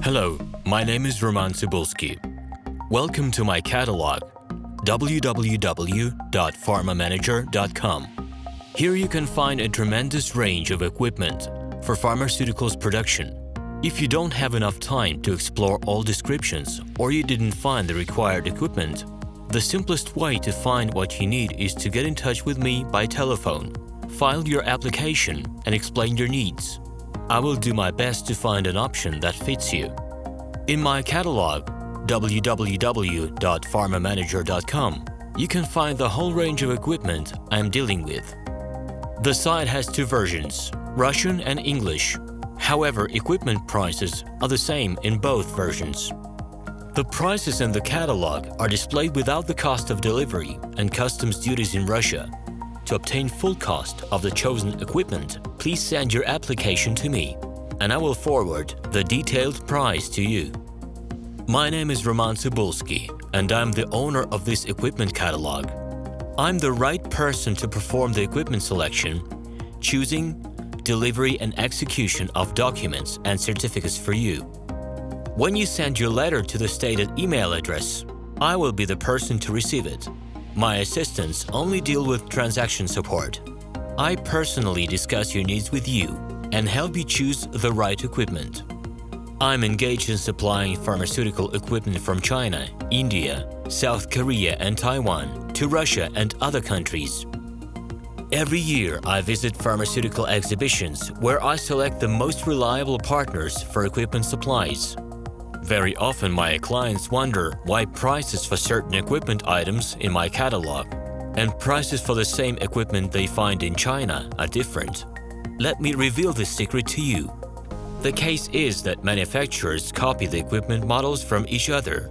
Hello, my name is RomanTsibulsky. Welcome to my catalog, www.pharmamanager.com. Here you can find a tremendous range of equipment for pharmaceuticals production. If you don't have enough time to explore all descriptions or you didn't find the required equipment, the simplest way to find what you need is to get in touch with me by telephone, file your application, and explain your needs. I will do my best to find an option that fits you. In my catalog, www.pharmamanager.com, you can find the whole range of equipment I am dealing with. The site has two versions, Russian and English. However, equipment prices are the same in both versions. The prices in the catalog are displayed without the cost of delivery and customs duties in Russia. To obtain full cost of the chosen equipment, please send your application to me, and I will forward the detailed price to you. My name is RomanTsibulsky, and I'm the owner of this equipment catalog. I'm the right person to perform the equipment selection, choosing, delivery and execution of documents and certificates for you. When you send your letter to the stated email address, I will be the person to receive it. My assistants only deal with transaction support. I personally discuss your needs with you and help you choose the right equipment. I'm engaged in supplying pharmaceutical equipment from China, India, South Korea and Taiwan to Russia and other countries. Every year, I visit pharmaceutical exhibitions where I select the most reliable partners for equipment supplies. Very often, my clients wonder why prices for certain equipment items in my catalog and prices for the same equipment they find in China are different. Let me reveal this secret to you. The case is that manufacturers copy the equipment models from each other.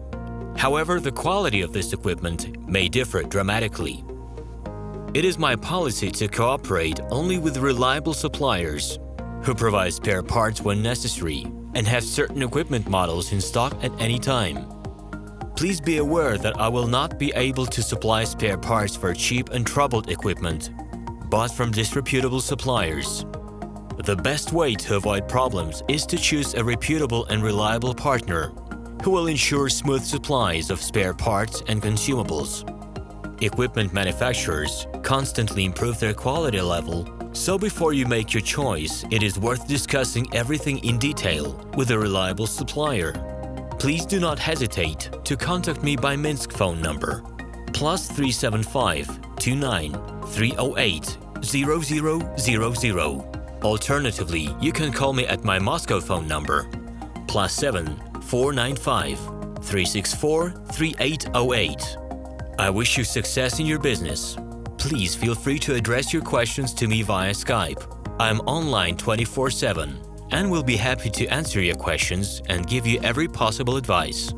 However, the quality of this equipment may differ dramatically. It is my policy to cooperate only with reliable suppliers who provide spare parts when necessary and have certain equipment models in stock at any time. Please be aware that I will not be able to supply spare parts for cheap and troubled equipment, bought from disreputable suppliers. The best way to avoid problems is to choose a reputable and reliable partner who will ensure smooth supplies of spare parts and consumables. Equipment manufacturers constantly improve their quality level, so before you make your choice, it is worth discussing everything in detail with a reliable supplier. Please do not hesitate to contact me by Minsk phone number +375 29 308 0000. Alternatively, you can call me at my Moscow phone number +7 495 364 3808. I wish you success in your business. Please feel free to address your questions to me via Skype. I'm online 24/7 and will be happy to answer your questions and give you every possible advice.